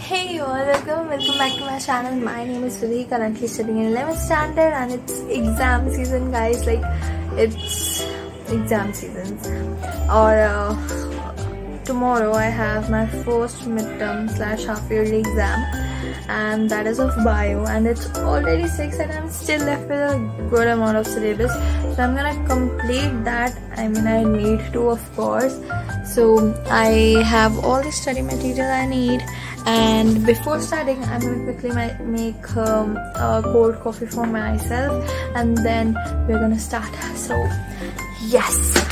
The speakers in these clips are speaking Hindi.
Hey you all, welcome back to my channel. My name is Vidhi, currently studying in 11th standard and it's exam season guys, like it's exam season. Or tomorrow I have my first midterm / half yearly exam and that is of bio, and it's already 6 and I'm still left with a good amount of syllabus, so I'm gonna complete that. I mean, I need to, of course. So I have all the study material I need, and before studying I'm going to quickly make a cold coffee for myself and then we're gonna start. So yes.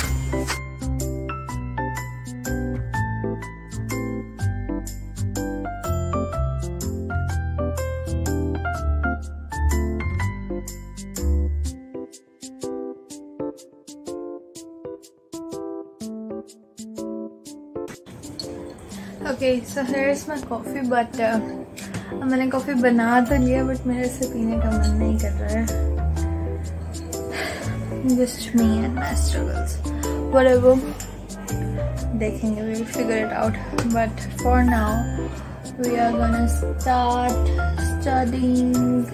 Okay, so here's my coffee, but मैंने कॉफ़ी बना तो लिया बट मेरे से पीने का मन नहीं कर रहा है. Just me and my struggles. Whatever. देखेंगे, we'll figure it out. But for now, we are gonna start studying.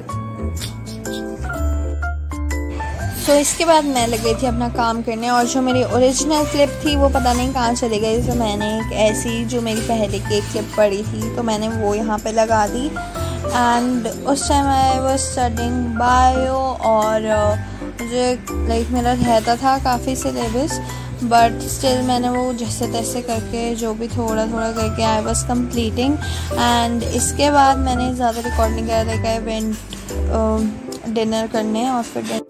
तो इसके बाद मैं लग गई थी अपना काम करने, और जो मेरी ओरिजिनल क्लिप थी वो पता नहीं कहाँ चली गई. तो मैंने एक ऐसी जो मेरी पहले की एक क्लिप पड़ी थी तो मैंने वो यहाँ पे लगा दी. एंड उस time I was studying bio, और मुझे लाइक मेरा रहता था काफ़ी सिलेबस, बट स्टिल मैंने वो जैसे तैसे करके जो भी थोड़ा थोड़ा करके आई वाज कंप्लीटिंग. एंड इसके बाद मैंने ज़्यादा रिकॉर्ड नहीं करा, लाइक आई वेंट डिनर करने, और फिर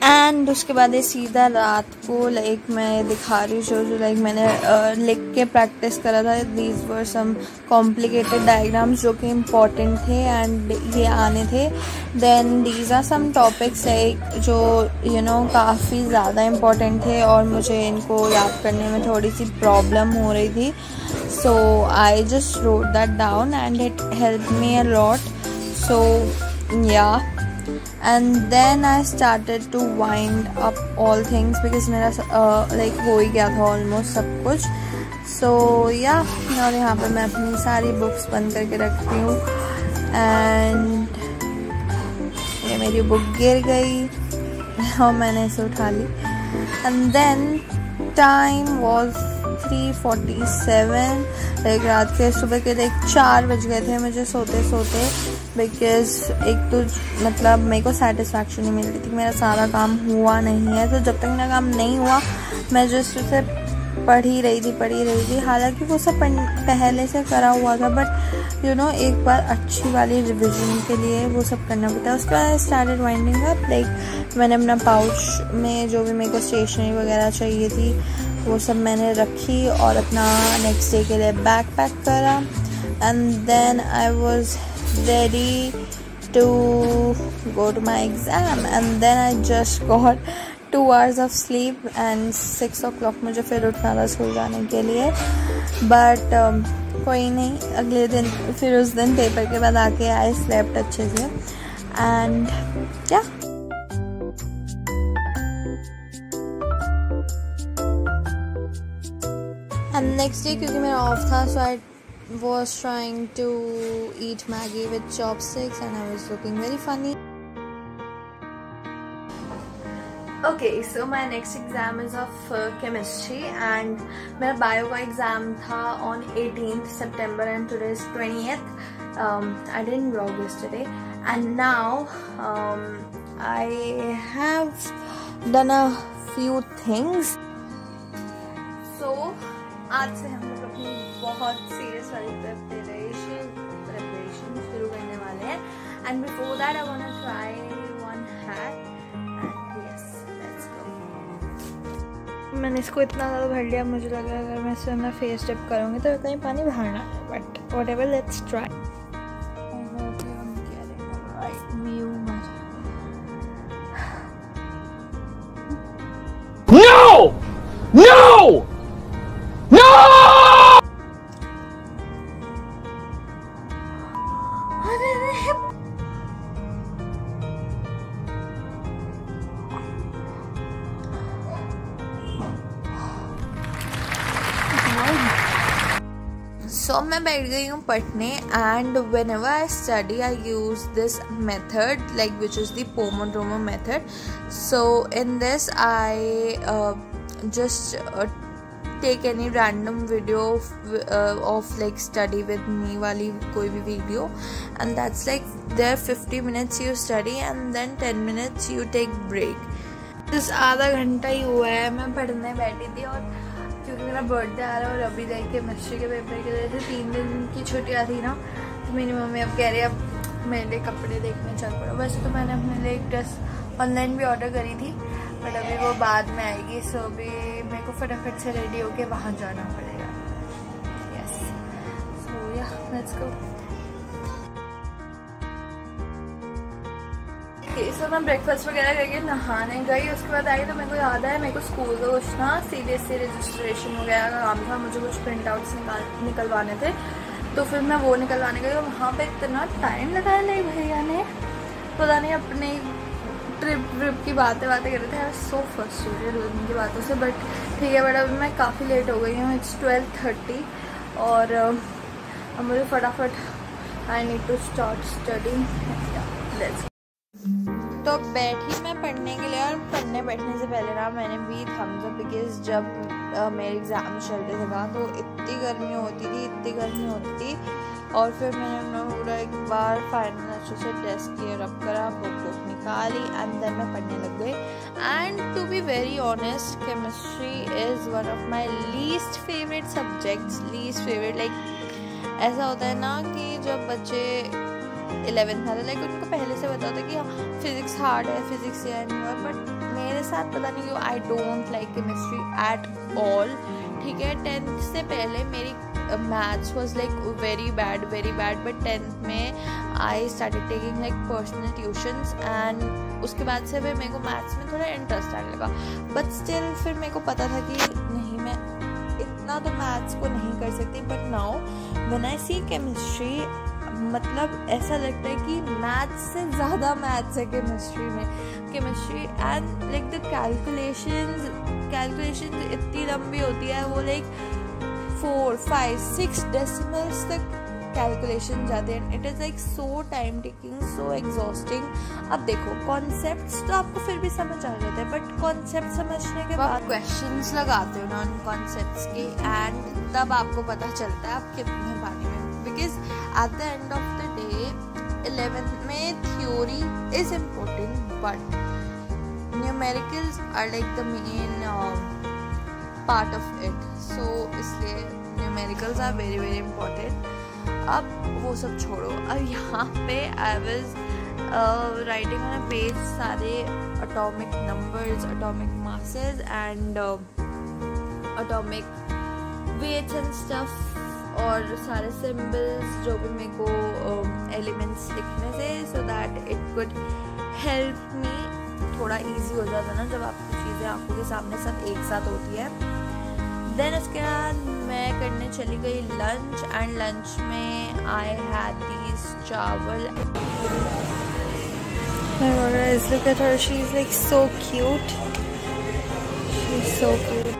एंड उसके बाद ये सीधा रात को लाइक मैं दिखा रही हूँ जो लाइक मैंने लिख के प्रैक्टिस करा था. These were some complicated diagrams जो कि इम्पॉर्टेंट थे एंड ये आने थे. Then these are some topics like जो यू नो काफ़ी ज़्यादा इम्पॉर्टेंट थे और मुझे इनको याद करने में थोड़ी सी प्रॉब्लम हो रही थी. So I just wrote that down and it help me a lot. So yeah. And then I started to wind up all things because मेरा like हो ही गया था almost सब कुछ. So yeah, और यहाँ पर मैं अपनी सारी बुक्स बंद करके रखती हूँ एंड ये मेरी बुक गिर गई और मैंने इसे उठा ली. And then time was 3:47, like रात के सुबह के लाइक 4 बज गए थे मुझे सोते सोते, बिकॉज एक तो मतलब मेरे को सेटिस्फैक्शन नहीं मिल रही थी, मेरा सारा काम हुआ नहीं है. तो जब तक मेरा काम नहीं हुआ मैं जस्ट उसे पढ़ ही रही थी. हालांकि वो सब पहले से करा हुआ था, बट यू नो एक बार अच्छी वाली रिविजन के लिए वो सब करना पड़ता है. उसके बाद I started winding up. Like मैंने अपना पाउच में जो भी मेरे को स्टेशनरी वगैरह चाहिए थी वो सब मैंने रखी और अपना नेक्स्ट डे के लिए बैग पैक करा. And then I was ready to go to my exam, and then I just got 2 hours of sleep and 6 o'clock मुझे फिर उठना था स्कूल जाने के लिए. बट कोई नहीं, अगले दिन फिर उस दिन पेपर के बाद आके आई स्लेप्ट अच्छे से एंड क्या. एंड नेक्स्ट डे क्योंकि मेरा ऑफ था, सो आई was trying to eat Maggie with chopsticks and I was looking very funny. Okay, so my next exam is of chemistry and मेरा bio का exam था on 18th September and today is 20th. I didn't vlog yesterday and now I have done a few things. So आज से हम लोग अपनी बहुत सीरियस वाली प्रिपरेशन शुरू करने वाले हैं. And before that I want to try one hack and yes let's go. मैंने इसको इतना ज़्यादा भर लिया, मुझे लगा अगर मैं इसमें अपना फेस डिप करूँगी तो कहीं पानी बाहर ना आए, but whatever, let's try. No! No! No! So मैं बैठ गई हूँ पढ़ने and whenever I study I use this method like which is the pomodoro method. So in this I just take any random video of like study with me वाली कोई भी video and that's like there 50 minutes you study and then 10 minutes you take break. बस आधा घंटा ही हुआ है मैं पढ़ने बैठी थी और क्योंकि मेरा बर्थडे आ रहा है और अभी लाइक केमिस्ट्री के पेपर की वजह से 3 दिन की छुट्टियाँ थी ना, तो मेरी मम्मी अब कह रही है अब मेरे लिए कपड़े देखने चल पड़ो. बस तो मैंने अपने लिए एक ड्रेस ऑनलाइन भी ऑर्डर करी थी बट अभी वो बाद में आएगी. सो अभी मेरे को फटाफट से रेडी होके वहाँ जाना पड़ेगा. यस, सो या लेट्स गो. सो मैं ब्रेकफास्ट वगैरह करके नहाने गई, उसके बाद आई तो मेरे को याद आया मेरे को स्कूल का कुछ ना CBSE रजिस्ट्रेशन वगैरह का काम था, मुझे कुछ प्रिंट आउट्स निकलवाने थे. तो फिर मैं वो निकलवाने गई और वहाँ पे इतना टाइम लगाया लाइक भैया ने, पता नहीं अपने ट्रिप की बातें कर रहे थे. आई वाज सो फ्रस्ट्रेटेड उनकी बातों से. बट ठीक है, बट अभी मैं काफ़ी लेट हो गई हूँ. इट्स 12:30 और अब मुझे फटाफट I need to start studying. Let's. तो बैठी मैं पढ़ने के लिए और पढ़ने बैठने से पहले ना मैंने भी थम्स अप, बिकॉज जब मेरे एग्ज़ाम चलते थे ना तो इतनी गर्मी होती थी और फिर मैंने अपना पूरा एक बार फाइनल अच्छे से टेस्ट क्लियर अप करा, बुक निकाली एंड देन मैं पढ़ने लग गई. And to be very honest chemistry is one of my least favourite subjects. Like ऐसा होता है ना कि जब बच्चे 11th में लाइक उनको पहले से पता होता है कि हाँ फिज़िक्स हार्ड है, फिज़िक्स ये नहीं हुआ. बट मेरे साथ पता नहीं क्यों I don't like chemistry at all. ठीक है, 10th से पहले मेरी maths was like very bad but 10th में I started taking like personal tuitions and उसके बाद से फिर मेरे को मैथ्स में थोड़ा इंटरेस्ट आने लगा. बट स्टिल फिर मेरे को पता था कि नहीं मैं इतना तो मैथ्स को नहीं कर सकती. But now when I see chemistry मतलब ऐसा लगता है कि मैथ्स से ज़्यादा मैथ्स है chemistry and like the calculations इतनी लंबी होती है, वो लाइक 4, 5, 6 डेसिमल्स तक कैलकुलेशन जाते हैं. It is like so time taking, so exhausting. अब देखो कॉन्सेप्ट्स तो आपको फिर भी समझ आ जाते हैं बट कॉन्सेप्ट समझने के बाद क्वेश्चंस लगाते हो ना उन कॉन्सेप्ट्स के एंड तब आपको पता चलता है आप कितने पानी में. Because at the end of the day 11th में theory is important but numericals are like the main part of it. So इसलिए numericals are very very important. अब वो सब छोड़ो, अब यहाँ पे I was writing on a page सारे atomic numbers, atomic masses and atomic weights and stuff और सारे सिंबल्स जो भी मेरे को एलिमेंट्स लिखने थे so that it could help me. थोड़ा इजी हो जाता ना जब आपकी चीज़ें आंखों के सामने सब एक साथ होती है. देन उसके बाद मैं करने चली गई लंच एंड लंच में आई हैड दीज चावल. Look at her, she's like so cute. She's so cute.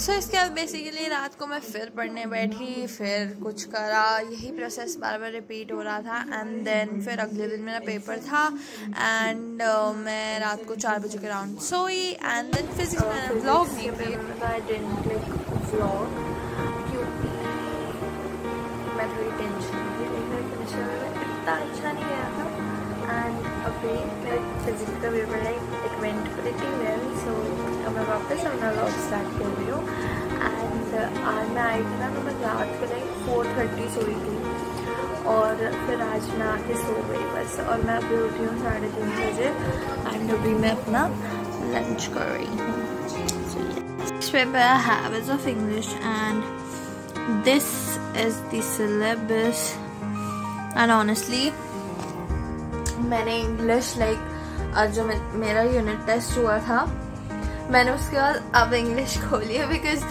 सो इसके बाद बेसिकली रात को मैं फिर पढ़ने बैठी, फिर कुछ करा, यही प्रोसेस बार बार रिपीट हो रहा था. एंड देन फिर अगले दिन मेरा पेपर था एंड मैं रात को 4 बजे के अराउंड सोई. एंड देन फिजिक्स में मैंने व्लॉग नहीं किया. आई डिडंट लाइक व्लॉग क्योंकि मैं थोड़ी टेंशन थी. इतना अच्छा नहीं गया था एंड अभी मेरे फिजिक्स का paper like it went pretty well. So अब मैं वापस अपना व्लॉग स्टार्ट कर रही हूँ. एंड आज मैं आई थी ना तो मैं रात को लाइक 4:30 सोई थी और फिर आज मैं आके सो गई बस. और मैं अभी उठी हूँ 3:30 बजे एंड अभी मैं अपना लंच कर रही हूँ. Next paper I have is of English and this is the syllabus and honestly मैंने इंग्लिश लाइक जो मेरा यूनिट टेस्ट हुआ था मैंने उसके बाद अब इंग्लिश खोली है बिकॉज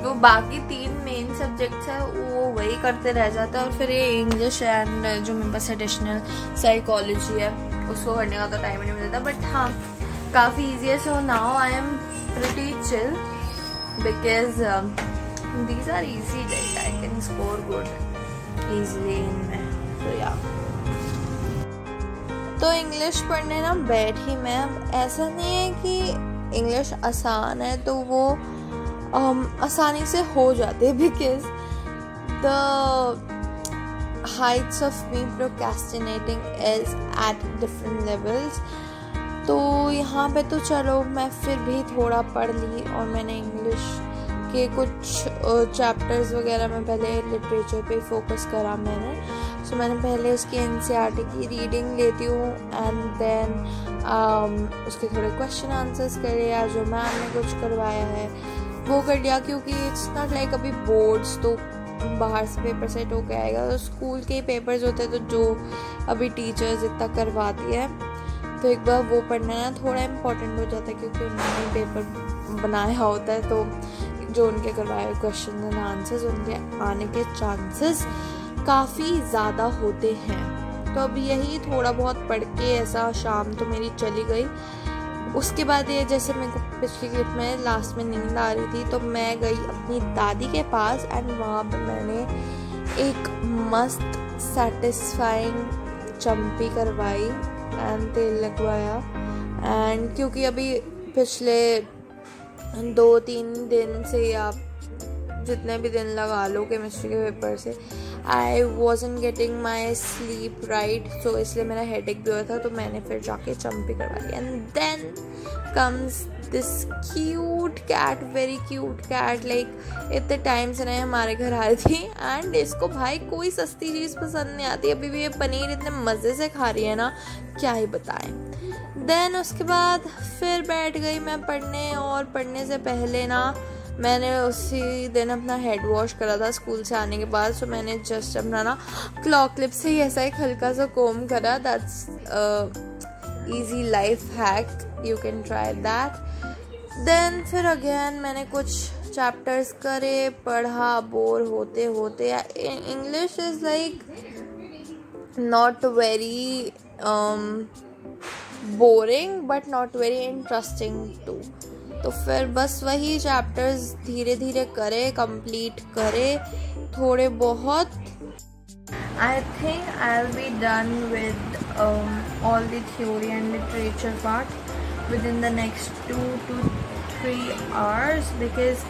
वो बाकी 3 मेन सब्जेक्ट्स है वो वही करते रह जाता है और फिर ये इंग्लिश एंड जो मेरे पास एडिशनल साइकोलॉजी है उसको करने का तो टाइम नहीं मिलता. बट हाँ काफ़ी ईजी है. So now I am pretty chill because these are easy, like I can score good easily in math. So yeah. तो इंग्लिश पढ़ने ना बैठी मैं. अब ऐसा नहीं है कि इंग्लिश आसान है तो वो आसानी से हो जाते, because the heights of me procrastinating is at different levels. तो यहाँ पे तो चलो मैं फिर भी थोड़ा पढ़ ली और मैंने इंग्लिश के कुछ चैप्टर्स वगैरह में पहले लिटरेचर पे फोकस करा मैंने. सो मैंने पहले उसकी NCERT की रीडिंग लेती हूँ एंड देन उसके थोड़े क्वेश्चन आंसर्स करे या जो मैम ने कुछ करवाया है वो कर लिया, क्योंकि इट्स नॉट लाइक अभी बोर्ड्स तो बाहर से पेपर सेट होके आएगा. तो स्कूल के ही पेपर्स होते हैं तो जो अभी टीचर्स इतना करवाती है तो एक बार वो पढ़ना ना थोड़ा इम्पोर्टेंट हो जाता है, क्योंकि उन्होंने पेपर बनाया होता है तो जो उनके करवाए हुए क्वेश्चन एंड आंसर्स उनके आने के चांसेस काफ़ी ज़्यादा होते हैं. तो अब यही थोड़ा बहुत पढ़ के ऐसा शाम तो मेरी चली गई. उसके बाद ये जैसे मेरे को पिछली क्लिप में लास्ट में नींद आ रही थी तो मैं गई अपनी दादी के पास एंड वहाँ पर मैंने एक मस्त सेटिस्फाइंग चम्पी करवाई एंड तेल लगवाया. एंड क्योंकि अभी पिछले 2-3 दिन से या जितने भी दिन लगा लो केमिस्ट्री के पेपर से I wasn't getting my sleep right, so इसलिए मेरा हेडेक भी हुआ था. तो मैंने फिर जाके चम्पी करवाई and then comes this cute cat, very cute cat. Like इतने टाइम से नहीं हमारे घर आ रही थी एंड इसको भाई कोई सस्ती चीज़ पसंद नहीं आती. अभी भी ये पनीर इतने मज़े से खा रही है ना, क्या ही बताएं. देन उसके बाद फिर बैठ गई मैं पढ़ने, और पढ़ने से पहले ना मैंने उसी दिन अपना हेड वॉश करा था स्कूल से आने के बाद. सो मैंने जस्ट अपना ना क्लॉक क्लिप से ही ऐसा एक हल्का सा कोम करा. That's easy life hack, you can try that. Then फिर अगेन मैंने कुछ चैप्टर्स करे, पढ़ा बोर होते होते. English is like not very boring but not very interesting too. तो फिर बस वही चैप्टर्स धीरे धीरे करे, कंप्लीट करे थोड़े बहुत. I think I will be done with all the theory and literature part with in the next 2 to 3 hours because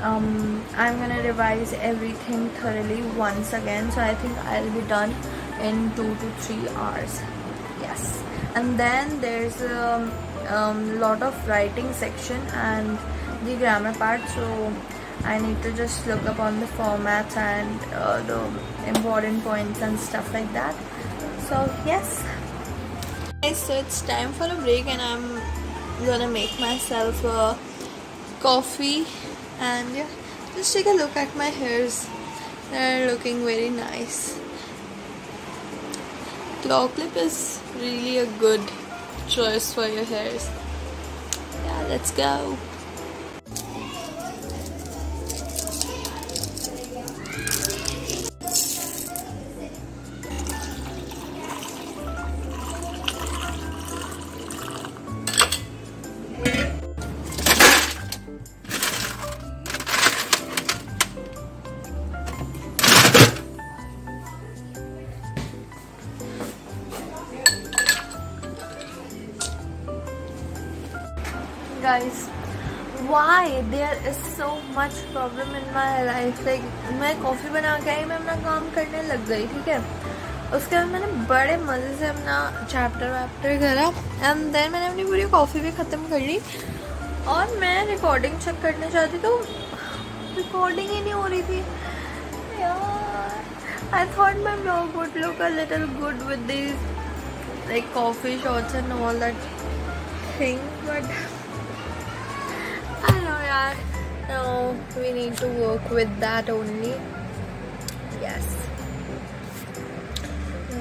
I'm gonna revise everything thoroughly once again. So I think I'll be done in 2 to 3 hours. Yes. And then there's lot of writing section and the grammar part, so I need to just look up on the formats and the important points and stuff like that. So yes, so it's time for a break and I'm gonna make myself a coffee and yeah, just take a look at my hairs. They're looking very nice. Claw clip is really a good choice for your hairs. Yeah, let's go. Guys, why there is so much problem in my life? Like मैं कॉफ़ी बना के आई, मैं अपना काम करने लग गई, ठीक है. उसके बाद मैंने बड़े मज़े से अपना चैप्टर वैप्टर करा एंड देन मैंने अपनी पूरी कॉफ़ी भी ख़त्म कर ली और मैं रिकॉर्डिंग चेक करने चाहती तो रिकॉर्डिंग ही नहीं हो रही थी यार. I thought my blog would look a little good with these like coffee shots and all that thing, but I know yaar, no, we need to work with that only. Yes,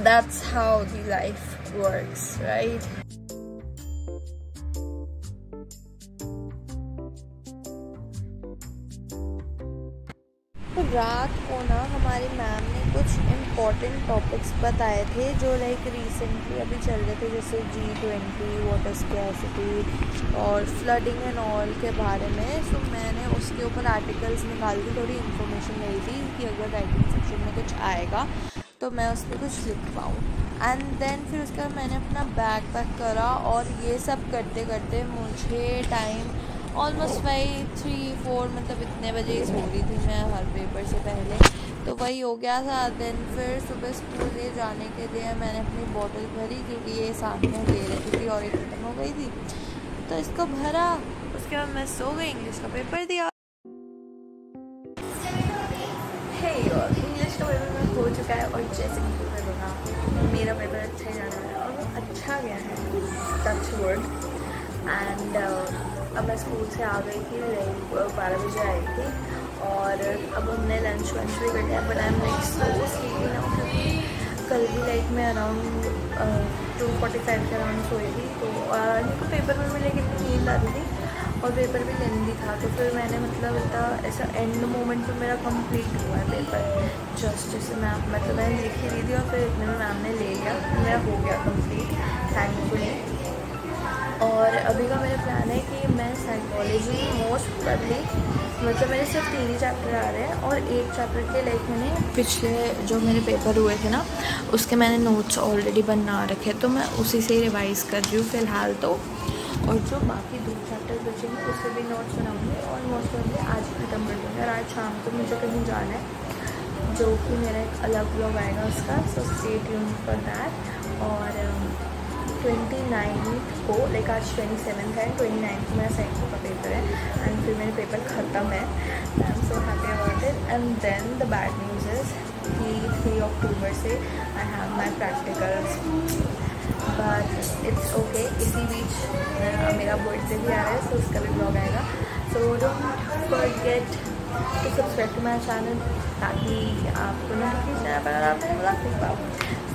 that's how the life works, right? तो रात को ना हमारी मैम ने कुछ इम्पॉर्टेंट टॉपिक्स बताए थे जो लाइक रिसेंटली अभी चल रहे थे, जैसे G20 वाटर स्कैर्सिटी और फ्लडिंग एंड ऑल के बारे में। सो मैंने उसके ऊपर आर्टिकल्स निकाल दी, थोड़ी इन्फॉर्मेशन मिली थी कि अगर राइटिंग सेक्शन में कुछ आएगा तो मैं उस पर कुछ लिख पाऊँ। एंड देन फिर उसके बाद मैंने अपना बैग पैक करा और ये सब करते करते मुझे टाइम ऑलमोस्ट वही 3-4 मतलब इतने बजे ही सो रही थी मैं हर पेपर से पहले, तो वही हो गया था। देन फिर सुबह स्कूल ले जाने के लिए मैंने अपनी बॉटल भरी, क्योंकि ये साथ में ले रही थी और ये खत्म हो गई थी, तो इसको भरा। उसके बाद मैं सो गई, इंग्लिश का पेपर दिया। इंग्लिश का पेपर में हो चुका है और जैसे कि मैं बोला मेरा पेपर अच्छा ही जाना है और वो अच्छा गया है, टच वर्ड। एंड अब मैं स्कूल से आ गई थी, 12 बजे आई थी और अब हमने लंच वंच भी कर लिया। But I am like so sleepy now, क्योंकि कल भी लाइक मैं अराउंड 2:45 के अराउंड सोई थी, तो तो पेपर में मुझे कितनी नींद आ रही थी और पेपर भी लेंदी था। तो फिर मैंने मतलब इतना ऐसा एंड मोमेंट पे मेरा कंप्लीट हुआ है पेपर, जस्ट जैसे मैम मतलब मैंने लिख ही रही थी और फिर इतने में मैम ने ले लिया, मेरा हो गया कंप्लीट थैंकफुली। और अभी का मेरा प्लान है कि मैं साइकोलॉजी मोस्ट प्रोबेबली मतलब मेरे सिर्फ 3 ही चैप्टर आ रहे हैं और एक चैप्टर के लाइक मैंने पिछले जो मेरे पेपर हुए थे ना उसके मैंने नोट्स ऑलरेडी बना रखे, तो मैं उसी से ही रिवाइज़ कर रही हूँ फ़िलहाल तो। और जो बाकी 2 चैप्टर बचेंगे उससे भी नोट्स बनाऊंगी और मोस्ट ऑफ आज ख़त्म कर दूँगी। और आज शाम को मुझे कहीं जाना है, जो कि मेरा एक अलग ब्लॉग आएगा उसका, so stay tuned for that. और 29 को लाइक आज 27 है, 29 को मेरा साइको का पेपर है एंड फिर मेरे पेपर ख़त्म है। I am so happy about it. And then the bad news is कि 3 अक्टूबर से I have my practicals, but it's okay. इसी बीच मेरा बर्थडे भी आ रहा है, सो उसका भी ब्लॉग आएगा। So don't forget to subscribe to my channel ताकि आपको नोटिफिकेशन आए पर आपने ब्लॉग देख पाओ।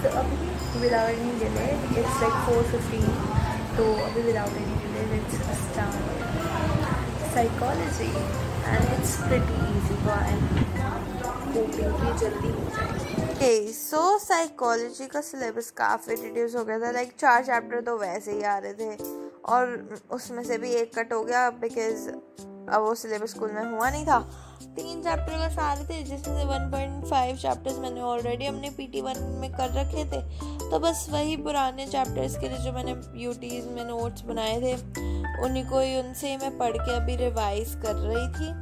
तो अभी without any delay it's like 4:15, तो अभी without any delay let's start psychology and it's pretty easy, तो आई एम होपिंग कि जल्दी हो जाए। सो साइकोलॉजी का सिलेबस काफ़ी रिड्यूस हो गया था, लाइक 4 चैप्टर तो वैसे ही आ रहे थे और उसमें से भी एक कट हो गया बिकॉज अब वो सिलेबस स्कूल में हुआ नहीं था। 3 चैप्टर बस आ रहे थे, जिसमें से 1.5 चैप्टर्स मैंने ऑलरेडी अपने PT1 में कर रखे थे, तो बस वही पुराने चैप्टर्स के लिए जो मैंने UTs में नोट्स बनाए थे उन्हीं को ही उनसे ही मैं पढ़ के अभी रिवाइज कर रही थी।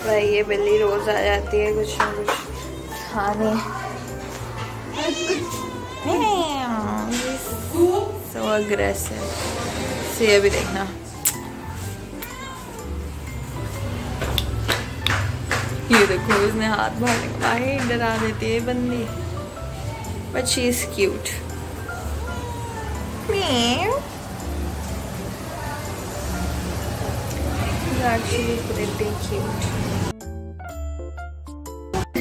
भाई ये बिल्ली रोज आ जाती है कुछ ना कुछ खाने। So aggressive। से अभी देखना ये देखो उसने हाथ बाहर डरा देती है बंदी, but she is cute. Actually pretty cute।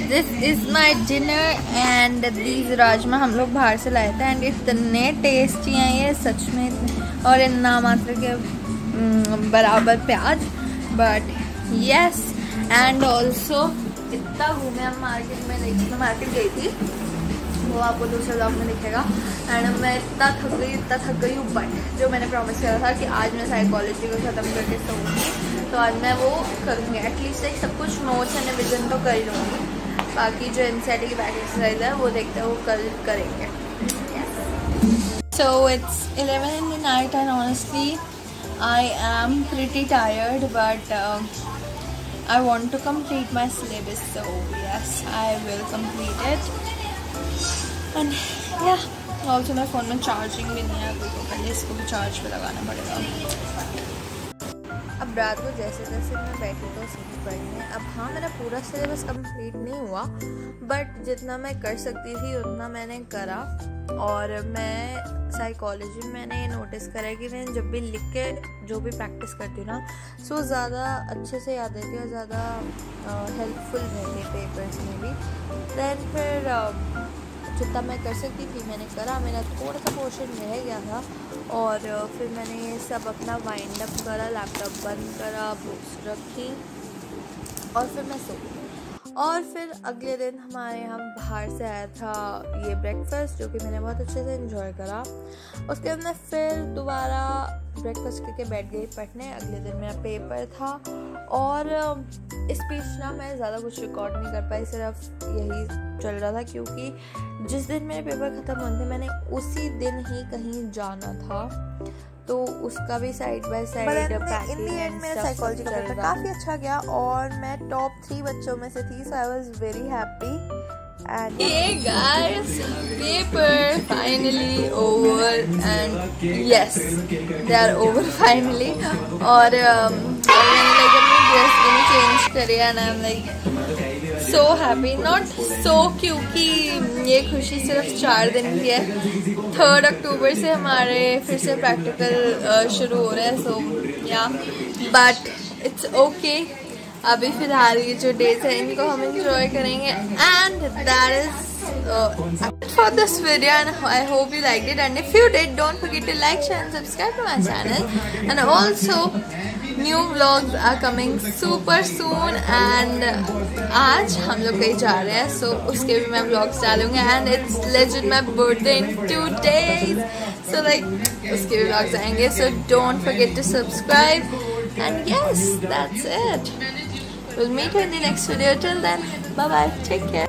This is my dinner and these rajma हम लोग बाहर से लाए थे एंड इतने टेस्टी हैं ये सच में इतने, और इन नामात्र के बराबर प्याज, बट यस। एंड ऑल्सो इतना घूमे हम मार्केट में, लाइक मैं मार्केट गई थी, वो आपको दूसरे ब्लॉग में दिखेगा। एंड मैं इतना थक गई हूँ, बट जो मैंने प्रॉमिस किया था कि आज मैं साइकोलॉजी को ख़त्म करके सोऊंगी, तो आज मैं वो करूँगी। एटलीस्ट एक सब कुछ नोट्स एंड रिविजन तो कर लूँगी, बाकी जो NCERT की बैक एक्सरसाइज है वो देखते हैं, वो कल करेंगे। So it's 11 in the night and honestly I am pretty tired, but I want to complete my syllabus, so yes, I will complete it। and yeah, also मेरे फ़ोन में चार्जिंग भी नहीं है अभी, तो पहले इसको भी चार्ज पे लगाना पड़ेगा। अब रात को जैसे जैसे मैं बैठी तो सीखी पढ़ने। अब हाँ, मेरा पूरा सिलेबस कंप्लीट नहीं हुआ, बट जितना मैं कर सकती थी उतना मैंने करा। और मैं साइकोलॉजी में मैंने ये नोटिस करा है कि मैं जब भी लिख के जो भी प्रैक्टिस करती हूँ ना, सो ज़्यादा अच्छे से याद रहती है और ज़्यादा हेल्पफुल रहती है पेपर्स में भी। दैन फिर जितना मैं कर सकती थी मैंने करा, मेरा थोड़ा सा पोर्शन रह गया था। और फिर मैंने ये सब अपना वाइंड अप करा, लैपटॉप बंद करा, बुक्स रखी और फिर मैं सो गई। और फिर अगले दिन हमारे यहाँ बाहर से आया था ये ब्रेकफास्ट, जो कि मैंने बहुत अच्छे से एंजॉय करा। उसके बाद मैं फिर दोबारा ब्रेकफास्ट करके बैठ गई पढ़ने। अगले दिन मेरा पेपर था और इस बीच ना मैं ज़्यादा कुछ रिकॉर्ड नहीं कर पाई, सिर्फ यही चल रहा था क्योंकि जिस दिन मेरे पेपर ख़त्म होने थे मैंने उसी दिन ही कहीं जाना था, तो उसका भी side by side in the and मेरा साइकोलॉजी का पेपर काफ़ी अच्छा गया और मैं टॉप 3 बच्चों में से थी, so I was very happy. And Hey guys, paper finally over and yes, they are over finally. और मैंने like अपनी ड्रेस भी चेंज करी and I'm like so happy, not so क्योंकि ये खुशी सिर्फ 4 दिन की है। 3 अक्टूबर से हमारे फिर से प्रैक्टिकल शुरू हो रहे हैं, so yeah, but it's okay। अभी फिलहाल ये जो डेज है इनको हम एंजॉय करेंगे। And that is for this video and I hope you like it, and if you did don't forget to like, share and subscribe to my channel. And also new vlogs are coming super soon. And आज हम लोग कहीं जा रहे हैं, सो उसके भी मैं व्लॉग्स डालूंगी। And it's legend my birthday in 2 days, so like उसके भी व्लॉग्स आएंगे, so don't forget to subscribe. And yes, that's it. We'll meet you in the next video. Till then, bye bye. Take care.